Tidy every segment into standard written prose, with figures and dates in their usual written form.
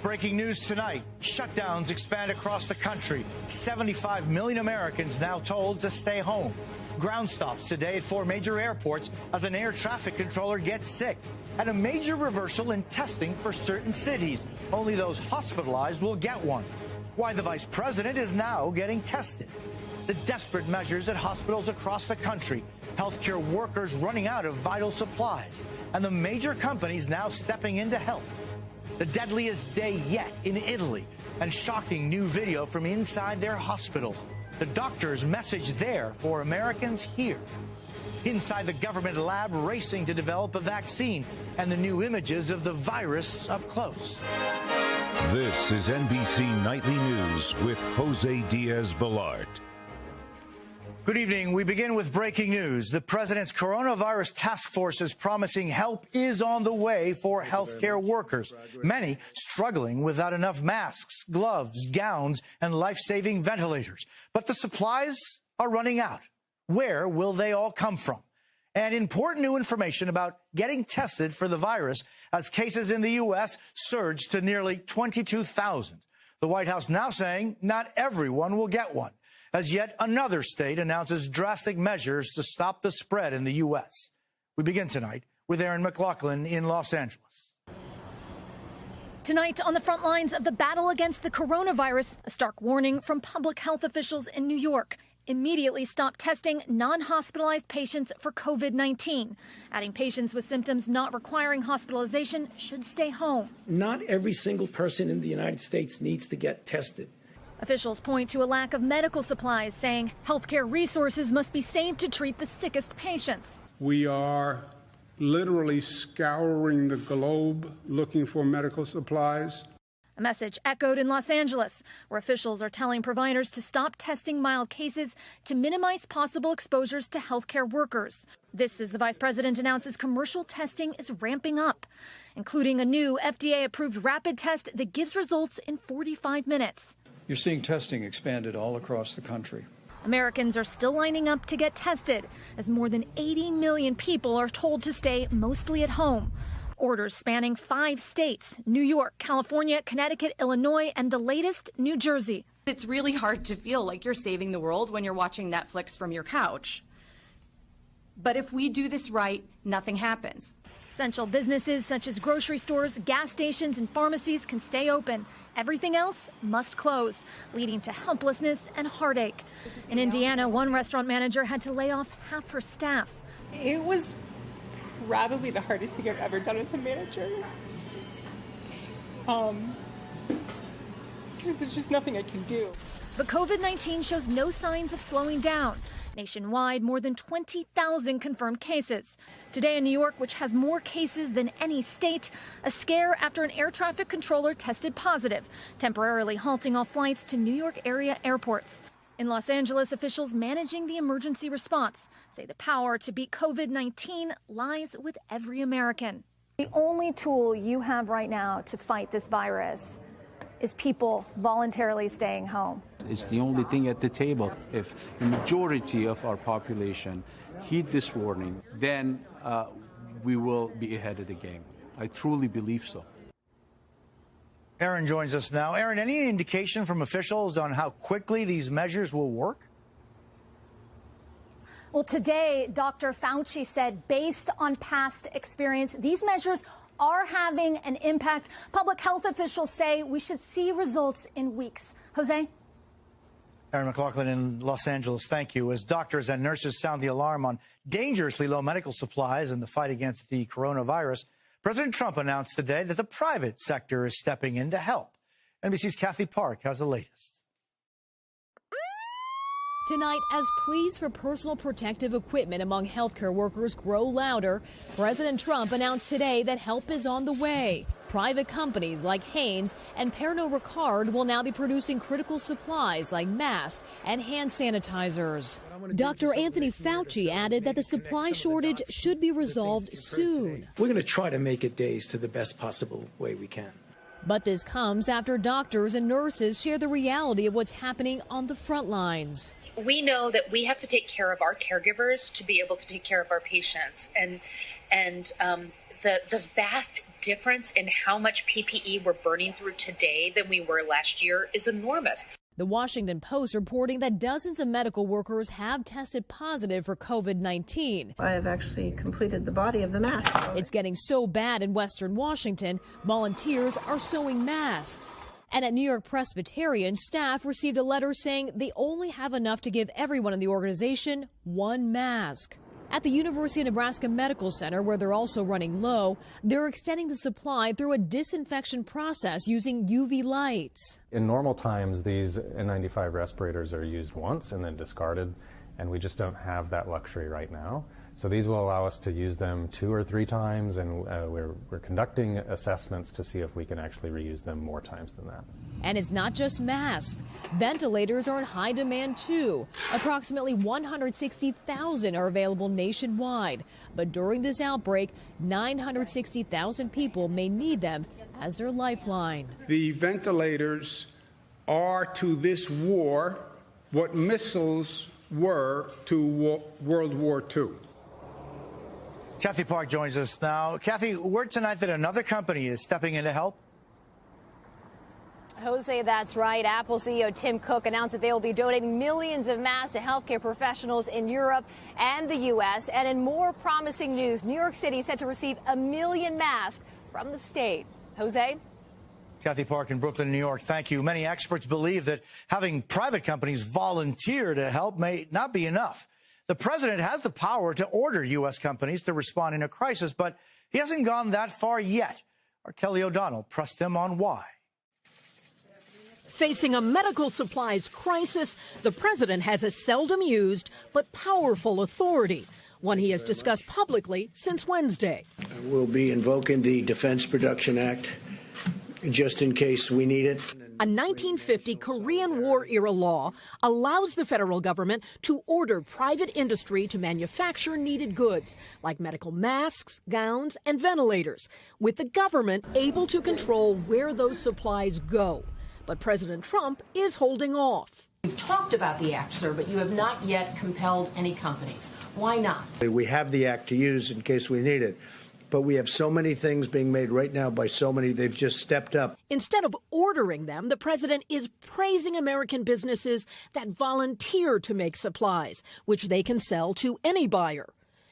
Breaking news tonight. Shutdowns expand across the country. 75 million Americans now told to stay home. Ground stops today at 4 major airports as an air traffic controller gets sick. And a major reversal in testing for certain cities. Only those hospitalized will get one. Why the vice president is now getting tested. The desperate measures at hospitals across the country. Healthcare workers running out of vital supplies. And the major companies now stepping in to help. The deadliest day yet in Italy, and shocking new video from inside their hospitals. The doctor's message there for Americans here. Inside the government lab racing to develop a vaccine, and the new images of the virus up close. This is NBC Nightly News with Jose Diaz-Balart. Good evening. We begin with breaking news. The president's coronavirus task force is promising help is on the way for healthcare workers, many struggling without enough masks, gloves, gowns, and life-saving ventilators. But the supplies are running out. Where will they all come from? And important new information about getting tested for the virus as cases in the U.S. surged to nearly 22,000. The White House now saying not everyone will get one, as yet another state announces drastic measures to stop the spread in the U.S. We begin tonight with Aaron McLaughlin in Los Angeles. Tonight, on the front lines of the battle against the coronavirus, a stark warning from public health officials in New York. Immediately stop testing non-hospitalized patients for COVID-19, adding patients with symptoms not requiring hospitalization should stay home. Not every single person in the United States needs to get tested. Officials point to a lack of medical supplies, saying healthcare resources must be saved to treat the sickest patients. We are literally scouring the globe looking for medical supplies. A message echoed in Los Angeles, where officials are telling providers to stop testing mild cases to minimize possible exposures to healthcare workers. This as the vice president announces commercial testing is ramping up, including a new FDA-approved rapid test that gives results in 45 minutes. You're seeing testing expanded all across the country. Americans are still lining up to get tested, as more than 80 million people are told to stay mostly at home. Orders spanning 5 states, New York, California, Connecticut, Illinois, and the latest, New Jersey. It's really hard to feel like you're saving the world when you're watching Netflix from your couch. But if we do this right, nothing happens. Essential businesses such as grocery stores, gas stations, and pharmacies can stay open. Everything else must close, leading to helplessness and heartache. In Indiana, one restaurant manager had to lay off half her staff. It was probably the hardest thing I've ever done as a manager. Because there's just nothing I can do. But COVID-19 shows no signs of slowing down. Nationwide, more than 20,000 confirmed cases. Today in New York, which has more cases than any state, a scare after an air traffic controller tested positive, temporarily halting all flights to New York area airports. In Los Angeles, officials managing the emergency response say the power to beat COVID-19 lies with every American. The only tool you have right now to fight this virus is people voluntarily staying home. It's the only thing at the table. If the majority of our population heed this warning, then we will be ahead of the game. I truly believe so. Aaron joins us now. Aaron, any indication from officials on how quickly these measures will work? Well, today, Dr. Fauci said, based on past experience, these measures are having an impact. Public health officials say we should see results in weeks. Jose? Aaron McLaughlin in Los Angeles, thank you. As doctors and nurses sound the alarm on dangerously low medical supplies in the fight against the coronavirus, President Trump announced today that the private sector is stepping in to help. NBC's Kathy Park has the latest. Tonight, as pleas for personal protective equipment among healthcare workers grow louder, President Trump announced today that help is on the way. Private companies like Hanes and Pernod Ricard will now be producing critical supplies like masks and hand sanitizers. Dr. Anthony Fauci added that the supply shortage should be resolved soon. We're going to try to make it days to the best possible way we can. But this comes after doctors and nurses share the reality of what's happening on the front lines. We know that we have to take care of our caregivers to be able to take care of our patients. And the vast difference in how much PPE we're burning through today than we were last year is enormous. The Washington Post reporting that dozens of medical workers have tested positive for COVID-19. I have actually completed the body of the mask. It's getting so bad in Western Washington, volunteers are sewing masks. And at New York Presbyterian, staff received a letter saying they only have enough to give everyone in the organization one mask. At the University of Nebraska Medical Center, where they're also running low, they're extending the supply through a disinfection process using UV lights. In normal times, these N95 respirators are used once and then discarded, and we just don't have that luxury right now. So these will allow us to use them 2 or 3 times, and we're conducting assessments to see if we can actually reuse them more times than that. And it's not just masks. Ventilators are in high demand, too. Approximately 160,000 are available nationwide. But during this outbreak, 960,000 people may need them as their lifeline. The ventilators are to this war what missiles were to World War II. Kathy Park joins us now. Kathy, word tonight that another company is stepping in to help. Jose, that's right. Apple CEO Tim Cook announced that they will be donating millions of masks to healthcare professionals in Europe and the U.S. And in more promising news, New York City is set to receive 1 million masks from the state. Jose? Kathy Park in Brooklyn, New York, thank you. Many experts believe that having private companies volunteer to help may not be enough. The president has the power to order U.S. companies to respond in a crisis, but he hasn't gone that far yet. Our Kelly O'Donnell pressed him on why. Facing a medical supplies crisis, the president has a seldom used but powerful authority, one he has discussed publicly since Wednesday. We'll be invoking the Defense Production Act just in case we need it. A 1950 Korean War-era law allows the federal government to order private industry to manufacture needed goods like medical masks, gowns, and ventilators, with the government able to control where those supplies go. But President Trump is holding off. You've talked about the act, sir, but you have not yet compelled any companies. Why not? We have the act to use in case we need it. But we have so many things being made right now by so many, they've just stepped up. Instead of ordering them, the president is praising American businesses that volunteer to make supplies, which they can sell to any buyer.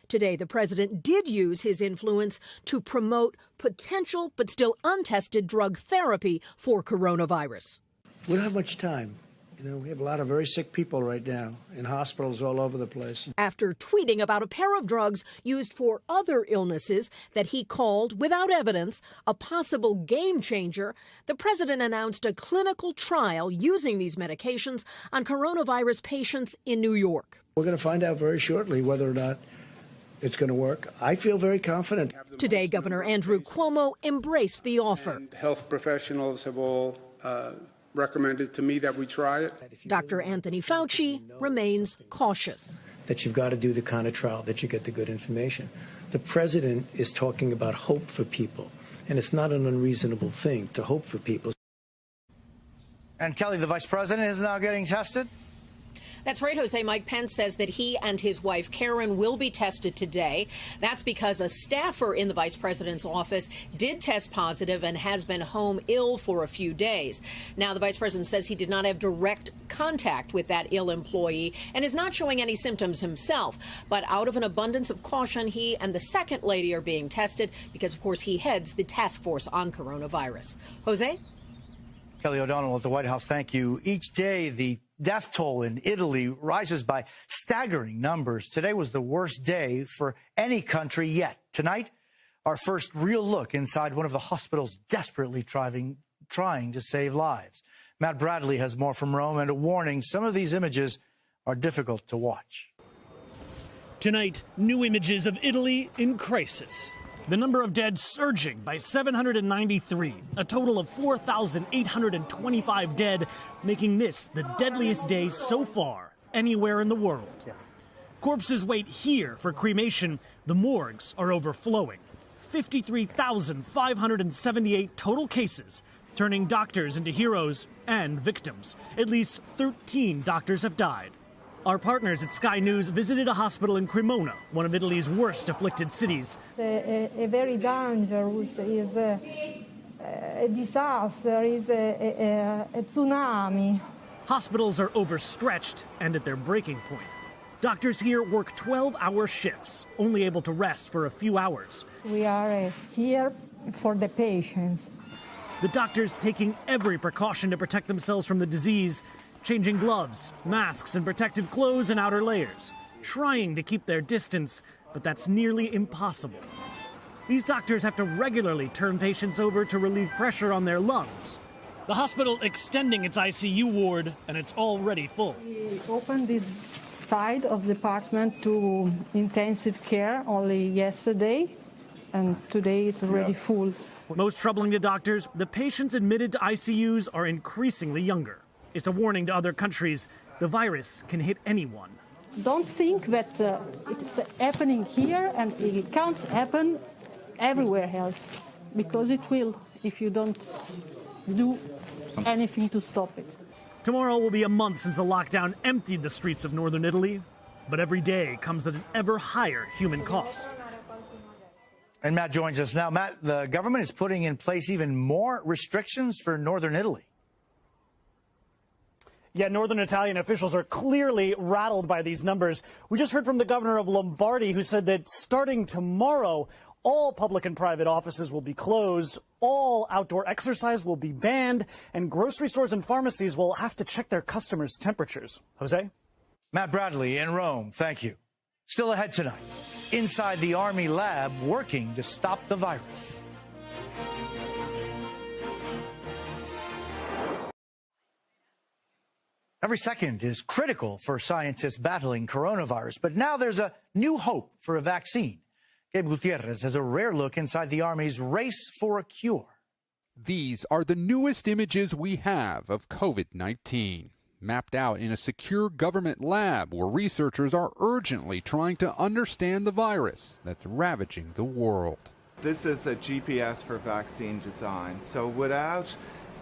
Today, the president did use his influence to promote potential but still untested drug therapy for coronavirus. We don't have much time. You know, we have a lot of very sick people right now in hospitals all over the place. After tweeting about a pair of drugs used for other illnesses that he called, without evidence, a possible game changer, the president announced a clinical trial using these medications on coronavirus patients in New York. We're going to find out very shortly whether or not it's going to work. I feel very confident. Today, Governor Andrew Cuomo embraced the offer. And health professionals have all recommended to me that we try it. Dr. Anthony Fauci remains cautious. That you've got to do the kind of trial that you get the good information. The president is talking about hope for people, and it's not an unreasonable thing to hope for people. And Kelly, the vice president is now getting tested? That's right, Jose. Mike Pence says that he and his wife, Karen, will be tested today. That's because a staffer in the vice president's office did test positive and has been home ill for a few days. Now, the vice president says he did not have direct contact with that ill employee and is not showing any symptoms himself. But out of an abundance of caution, he and the second lady are being tested because, of course, he heads the task force on coronavirus. Jose? Kelly O'Donnell at the White House, thank you. Each day, the death toll in Italy rises by staggering numbers. Today was the worst day for any country yet. Tonight, our first real look inside one of the hospitals desperately trying to save lives. Matt Bradley has more from Rome and a warning. Some of these images are difficult to watch. Tonight, new images of Italy in crisis. The number of dead surging by 793, a total of 4,825 dead, making this the deadliest day so far anywhere in the world. Corpses wait here for cremation. The morgues are overflowing. 53,578 total cases, turning doctors into heroes and victims. At least 13 doctors have died. Our partners at Sky News visited a hospital in Cremona, one of Italy's worst afflicted cities. It's a very dangerous, is a disaster, is a tsunami. Hospitals are overstretched and at their breaking point. Doctors here work 12-hour shifts, only able to rest for a few hours. We are here for the patients. The doctors taking every precaution to protect themselves from the disease, changing gloves, masks, and protective clothes and outer layers, trying to keep their distance, but that's nearly impossible. These doctors have to regularly turn patients over to relieve pressure on their lungs. The hospital extending its ICU ward, and it's already full. We opened this side of the department to intensive care only yesterday, and today it's already full. Most troubling to doctors, the patients admitted to ICUs are increasingly younger. It's a warning to other countries. The virus can hit anyone. Don't think that it's happening here and it can't happen everywhere else, because it will if you don't do anything to stop it. Tomorrow will be a month since the lockdown emptied the streets of northern Italy, but every day comes at an ever higher human cost. And Matt joins us now. Matt, the government is putting in place even more restrictions for northern Italy. Yeah, northern Italian officials are clearly rattled by these numbers. We just heard from the governor of Lombardy, who said that starting tomorrow, all public and private offices will be closed, all outdoor exercise will be banned, and grocery stores and pharmacies will have to check their customers' temperatures. Jose? Matt Bradley in Rome, thank you. Still ahead tonight, inside the Army lab working to stop the virus. Every second is critical for scientists battling coronavirus, but now there's a new hope for a vaccine. Gabe Gutierrez has a rare look inside the Army's race for a cure. These are the newest images we have of COVID-19, mapped out in a secure government lab where researchers are urgently trying to understand the virus that's ravaging the world. This is a GPS for vaccine design, so without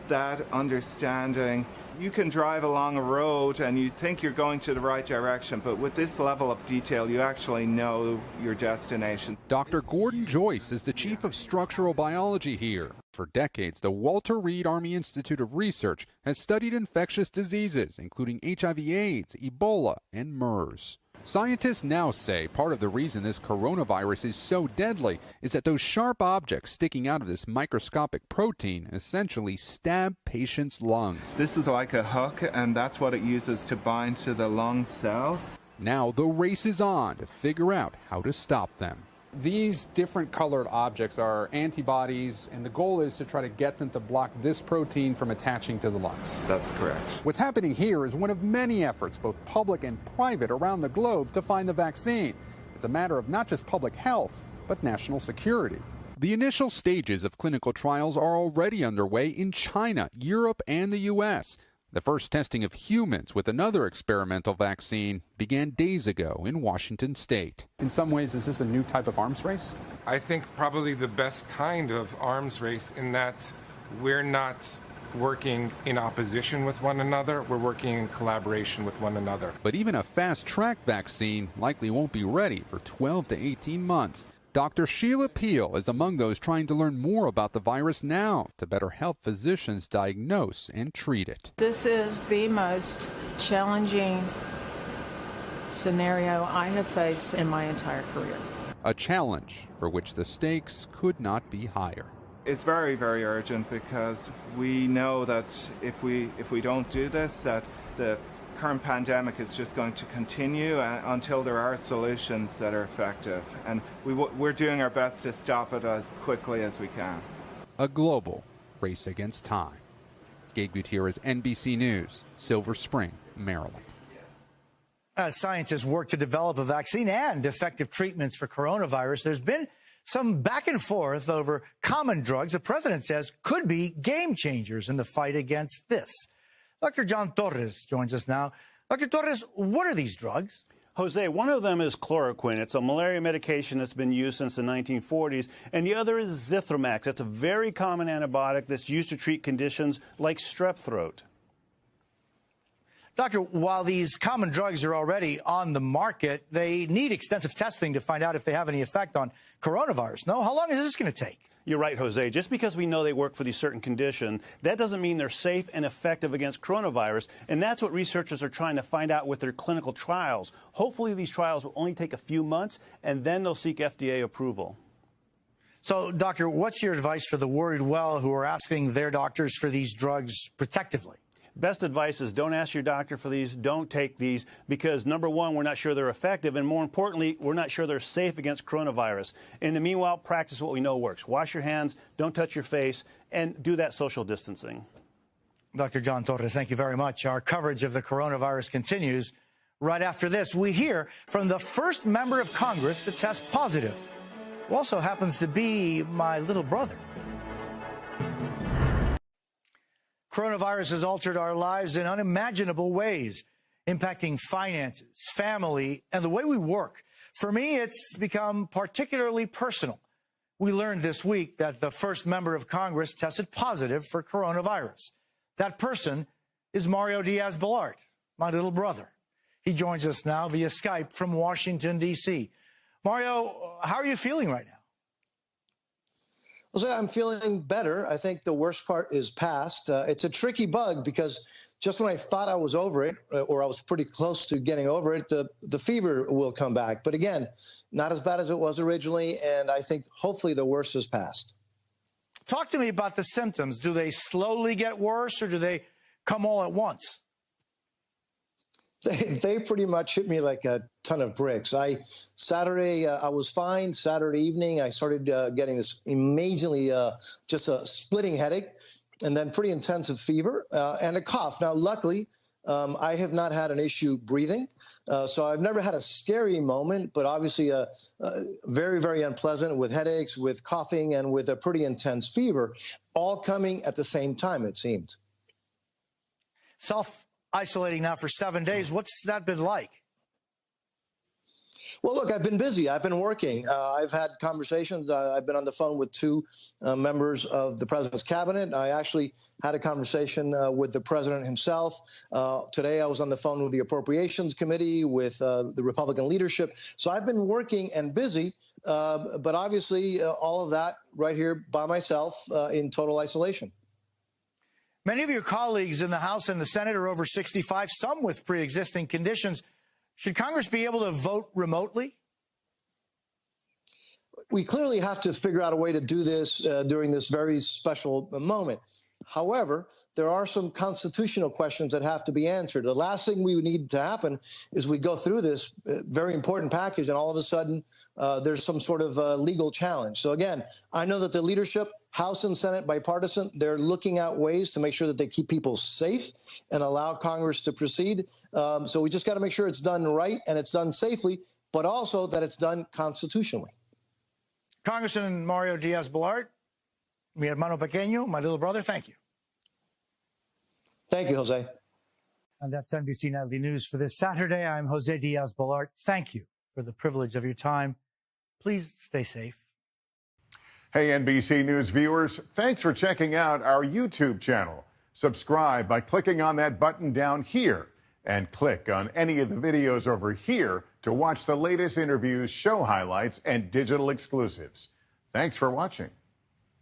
that understanding, you can drive along a road and you think you're going to the right direction, but with this level of detail, you actually know your destination. Dr. Gordon Joyce is the chief of structural biology here. For decades, the Walter Reed Army Institute of Research has studied infectious diseases, including HIV/AIDS, Ebola, and MERS. Scientists now say part of the reason this coronavirus is so deadly is that those sharp objects sticking out of this microscopic protein essentially stab patients' lungs. This is like a hook, and that's what it uses to bind to the lung cell. Now the race is on to figure out how to stop them. These different colored objects are antibodies, and the goal is to try to get them to block this protein from attaching to the lungs. That's correct. What's happening here is one of many efforts, both public and private, around the globe to find the vaccine. It's a matter of not just public health, but national security. The initial stages of clinical trials are already underway in China, Europe, and the U.S. The first testing of humans with another experimental vaccine began days ago in Washington state. In some ways, is this a new type of arms race? I think probably the best kind of arms race in that we're not working in opposition with one another, we're working in collaboration with one another. But even a fast-track vaccine likely won't be ready for 12 to 18 months. Dr. Sheila Peel is among those trying to learn more about the virus now to better help physicians diagnose and treat it. This is the most challenging scenario I have faced in my entire career. A challenge for which the stakes could not be higher. It's very, very urgent because we know that if we don't do this, that the current pandemic is just going to continue until there are solutions that are effective. And we're doing our best to stop it as quickly as we can. A global race against time. Gabe Gutierrez, NBC News, Silver Spring, Maryland. As scientists work to develop a vaccine and effective treatments for coronavirus, there's been some back and forth over common drugs the president says could be game changers in the fight against this. Dr. John Torres joins us now. Dr. Torres, what are these drugs? Jose, one of them is chloroquine. It's a malaria medication that's been used since the 1940s. And the other is Zithromax. That's a very common antibiotic that's used to treat conditions like strep throat. Doctor, while these common drugs are already on the market, they need extensive testing to find out if they have any effect on coronavirus. No? How long is this going to take? You're right, Jose. Just because we know they work for these certain condition, that doesn't mean they're safe and effective against coronavirus. And that's what researchers are trying to find out with their clinical trials. Hopefully these trials will only take a few months, and then they'll seek FDA approval. So, Doctor, what's your advice for the worried well who are asking their doctors for these drugs protectively? Best advice is don't ask your doctor for these, don't take these, because number one, we're not sure they're effective, and more importantly, we're not sure they're safe against coronavirus. In the meanwhile, practice what we know works. Wash your hands, don't touch your face, and do that social distancing. Dr. John Torres, thank you very much. Our coverage of the coronavirus continues. Right after this, we hear from the first member of Congress to test positive, who also happens to be my little brother. Coronavirus has altered our lives in unimaginable ways, impacting finances, family, and the way we work. For me, it's become particularly personal. We learned this week that the first member of Congress tested positive for coronavirus. That person is Mario Diaz-Balart, my little brother. He joins us now via Skype from Washington, D.C. Mario, how are you feeling right now? Well, I'm feeling better. I think the worst part is past. It's a tricky bug because just when I thought I was over it, or I was pretty close to getting over it, the fever will come back. But again, not as bad as it was originally, and I think hopefully the worst is past. Talk to me about the symptoms. Do they slowly get worse, or do they come all at once? They pretty much hit me like a ton of bricks. Saturday, I was fine. Saturday evening, I started getting this amazingly, just a splitting headache, and then pretty intensive fever and a cough. Now, luckily, I have not had an issue breathing, so I've never had a scary moment, but obviously very, very unpleasant with headaches, with coughing, and with a pretty intense all coming at the same time, it seemed. Self-isolating now for 7 days. What's that been like? Well, look, I've been busy. I've been working. I've had conversations. I've been on the phone with two members of the president's cabinet. I actually had a conversation with the president himself. Today, I was on the phone with the Appropriations Committee, with the Republican leadership. So I've been working and busy, but obviously all of that right here by myself in total isolation. Many of your colleagues in the House and the Senate are over 65, some with pre-existing conditions. Should Congress be able to vote remotely? We clearly have to figure out a way to do this during this very special moment. However, there are some constitutional questions that have to be answered. The last thing we need to happen is we go through this very important package and all of a sudden there's some sort of legal challenge. So again, I know that the leadership, House and Senate, bipartisan, they're looking at ways to make sure that they keep people safe and allow Congress to proceed. So we just got to make sure it's done right and it's done safely, but also that it's done constitutionally. Congressman Mario Diaz-Balart, mi hermano pequeño, my little brother, thank you. Thank you, Jose. And that's NBC Nightly News for this Saturday. I'm Jose Diaz-Balart. Thank you for the privilege of your time. Please stay safe. Hey, NBC News viewers, thanks for checking out our YouTube channel. Subscribe by clicking on that button down here and click on any of the videos over here to watch the latest interviews, show highlights, and digital exclusives. Thanks for watching.